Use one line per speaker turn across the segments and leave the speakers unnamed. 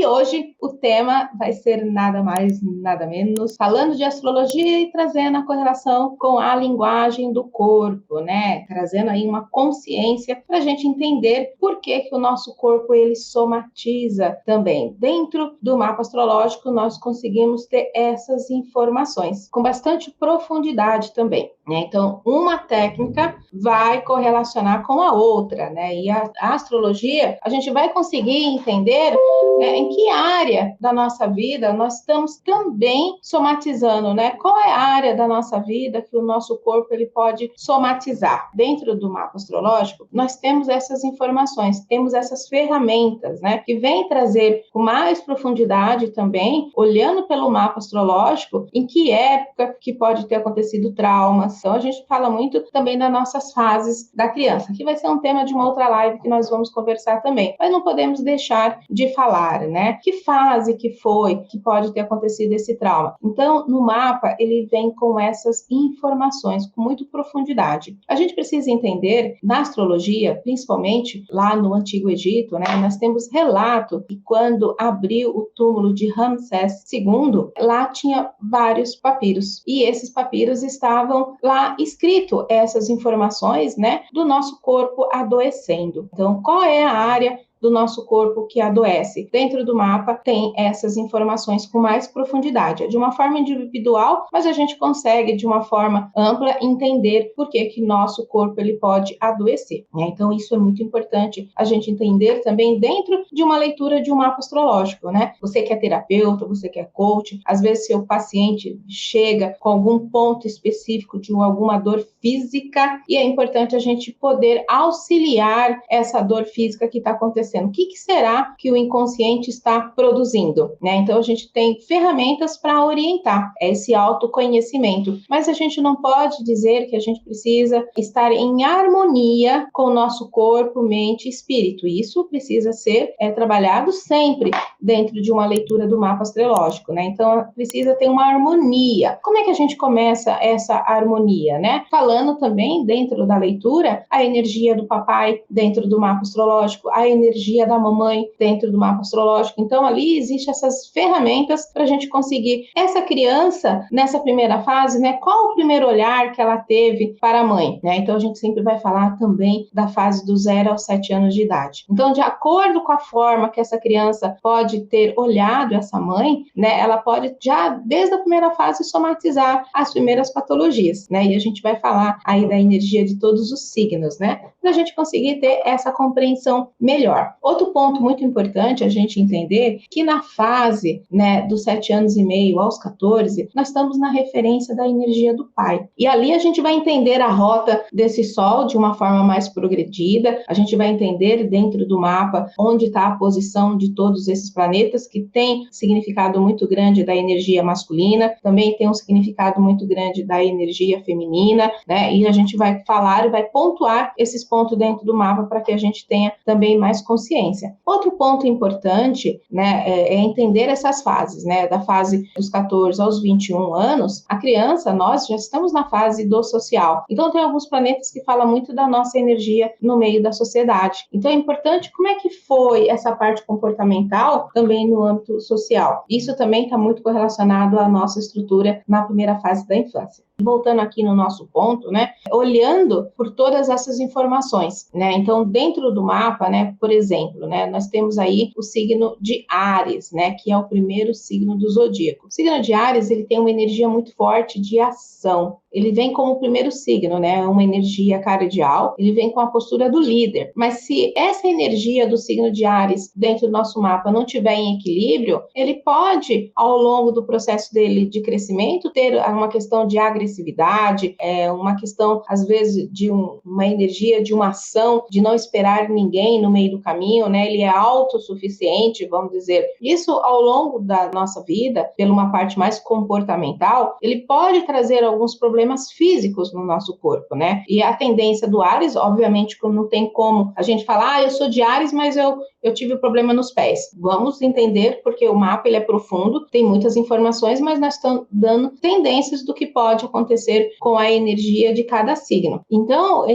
E hoje o tema vai ser nada mais, nada menos, falando de astrologia e trazendo a correlação com a linguagem do corpo, né? Trazendo aí uma consciência para a gente entender por que o nosso corpo ele somatiza também. Dentro do mapa astrológico nós conseguimos ter essas informações com bastante profundidade também, né? Então, uma técnica vai correlacionar com a outra, né? E a astrologia, a gente vai conseguir entender em que área da nossa vida nós estamos também somatizando, né? Qual é a área da nossa vida que o nosso corpo ele pode somatizar? Dentro do mapa astrológico, nós temos essas informações, temos essas ferramentas, né? Que vêm trazer com mais profundidade também, olhando pelo mapa astrológico, em que época que pode ter acontecido traumas. Então, a gente fala muito também das nossas fases da criança, que vai ser um tema de uma outra live que nós vamos conversar também. Mas não podemos deixar de falar, né? Que fase que foi que pode ter acontecido esse trauma. Então, no mapa, ele vem com essas informações, com muita profundidade. A gente precisa entender, na astrologia, principalmente lá no Antigo Egito, né? Nós temos relato que quando abriu o túmulo de Ramsés II, lá tinha vários papiros. E esses papiros estavam lá escrito essas informações, né? Do nosso corpo adoecendo. Então, qual é a área do nosso corpo que adoece? Dentro do mapa tem essas informações com mais profundidade. É de uma forma individual, mas a gente consegue de uma forma ampla entender por que nosso corpo ele pode adoecer, né? Então isso é muito importante a gente entender também dentro de uma leitura de um mapa astrológico, né? Você que é terapeuta, você que é coach, às vezes seu paciente chega com algum ponto específico de alguma dor física e é importante a gente poder auxiliar essa dor física que está acontecendo. O que será que o inconsciente está produzindo, né? Então, a gente tem ferramentas para orientar esse autoconhecimento, mas a gente não pode dizer que a gente precisa estar em harmonia com o nosso corpo, mente e espírito. Isso precisa ser trabalhado sempre dentro de uma leitura do mapa astrológico, né? Então, precisa ter uma harmonia. Como é que a gente começa essa harmonia, né? Falando também dentro da leitura a energia do papai dentro do mapa astrológico, a energia da mamãe dentro do mapa astrológico. Então, ali existem essas ferramentas para a gente conseguir. Essa criança, nessa primeira fase, né, qual o primeiro olhar que ela teve para a mãe, né? Então, a gente sempre vai falar também da fase do 0 aos 7 anos de idade. Então, de acordo com a forma que essa criança pode ter olhado essa mãe, né, ela pode já, desde a primeira fase, somatizar as primeiras patologias, né? E a gente vai falar aí da energia de todos os signos, né? Para a gente conseguir ter essa compreensão melhor. Outro ponto muito importante a gente entender que na fase, né, dos 7 anos e meio aos 14, nós estamos na referência da energia do pai. E ali a gente vai entender a rota desse sol de uma forma mais progredida, a gente vai entender dentro do mapa onde está a posição de todos esses planetas, que tem significado muito grande da energia masculina, também tem um significado muito grande da energia feminina, né? E a gente vai falar e vai pontuar esses pontos dentro do mapa para que a gente tenha também mais consciência. Outro ponto importante, né, é entender essas fases, né, da fase dos 14 aos 21 anos, a criança, nós já estamos na fase do social. Então, tem alguns planetas que falam muito da nossa energia no meio da sociedade. Então, é importante como é que foi essa parte comportamental também no âmbito social. Isso também está muito correlacionado à nossa estrutura na primeira fase da infância. Voltando aqui no nosso ponto, né, olhando por todas essas informações, né, então dentro do mapa, né, por exemplo, né, nós temos aí o signo de Áries, né, que é o primeiro signo do zodíaco. O signo de Áries, ele tem uma energia muito forte de ação. Ele vem como o primeiro signo, né, uma energia cardial, ele vem com a postura do líder. Mas se essa energia do signo de Áries dentro do nosso mapa não estiver em equilíbrio, ele pode, ao longo do processo dele de crescimento, ter uma questão de agressividade, uma questão, às vezes, de uma energia, de uma ação, de não esperar ninguém no meio do caminho, né? Ele é autossuficiente, vamos dizer. Isso, ao longo da nossa vida, pela uma parte mais comportamental, ele pode trazer alguns problemas físicos no nosso corpo, né? E a tendência do Áries, obviamente, não tem como a gente falar, eu sou de Áries, mas eu eu tive problema nos pés. Vamos entender, porque o mapa ele é profundo, tem muitas informações, mas nós estamos dando tendências do que pode acontecer com a energia de cada signo. Então,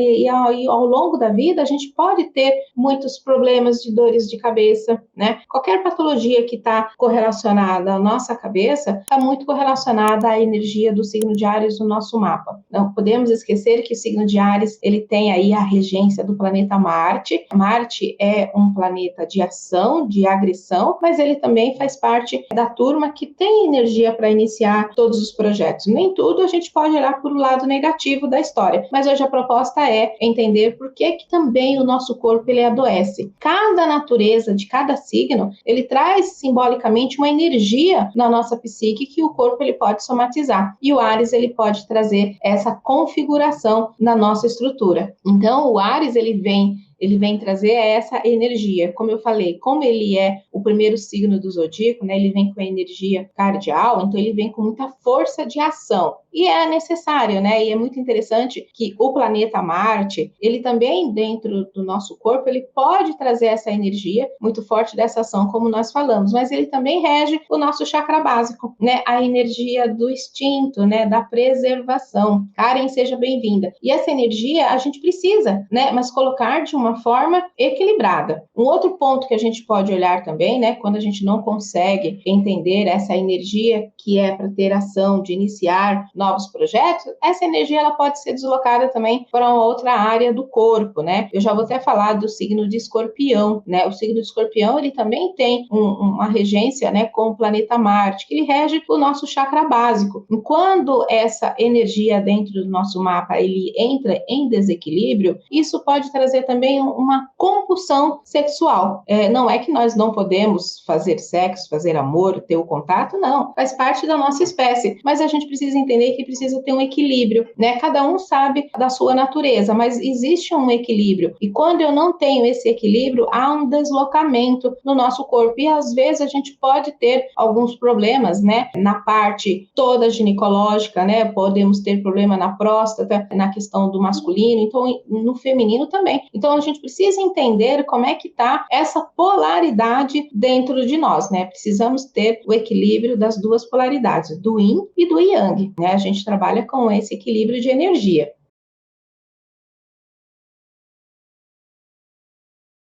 ao longo da vida, a gente pode ter muitos problemas de dores de cabeça, né? Qualquer patologia que está correlacionada à nossa cabeça está muito correlacionada à energia do signo de Áries no nosso mapa. Não podemos esquecer que o signo de Áries, ele tem aí a regência do planeta Marte. Marte é um planeta de ação, de agressão, mas ele também faz parte da turma que tem energia para iniciar todos os projetos. Nem tudo a gente pode olhar por o lado negativo da história, mas hoje a proposta é entender por que também o nosso corpo ele adoece. Cada natureza de cada signo, ele traz simbolicamente uma energia na nossa psique que o corpo ele pode somatizar. E o Áries ele pode trazer essa configuração na nossa estrutura. Então, o Áries ele vem trazer essa energia. Como eu falei, como ele é o primeiro signo do zodíaco, né, ele vem com a energia cardial, então ele vem com muita força de ação. E é necessário, né? E é muito interessante que o planeta Marte, ele também, dentro do nosso corpo, ele pode trazer essa energia muito forte dessa ação, como nós falamos, mas ele também rege o nosso chakra básico, né? A energia do instinto, né? Da preservação. Karen, seja bem-vinda. E essa energia a gente precisa, né? Mas colocar de uma forma equilibrada. Um outro ponto que a gente pode olhar também, né? Quando a gente não consegue entender essa energia que é para ter ação, de iniciar novos projetos, essa energia ela pode ser deslocada também para uma outra área do corpo, né? Eu já vou até falar do signo de Escorpião, né? O signo de Escorpião, ele também tem uma regência, né, com o planeta Marte, que ele rege o nosso chakra básico. E quando essa energia dentro do nosso mapa, ele entra em desequilíbrio, isso pode trazer também uma compulsão sexual. Não é que nós não podemos fazer sexo, fazer amor, ter o contato, não. Faz parte da nossa espécie, mas a gente precisa entender que precisa ter um equilíbrio, né? Cada um sabe da sua natureza, mas existe um equilíbrio. E quando eu não tenho esse equilíbrio, há um deslocamento no nosso corpo. E às vezes a gente pode ter alguns problemas, né? Na parte toda ginecológica, né? Podemos ter problema na próstata, na questão do masculino, então no feminino também. Então a gente precisa entender como é que está essa polaridade dentro de nós, né? Precisamos ter o equilíbrio das duas polaridades, do yin e do yang, né? A gente trabalha com esse equilíbrio de energia.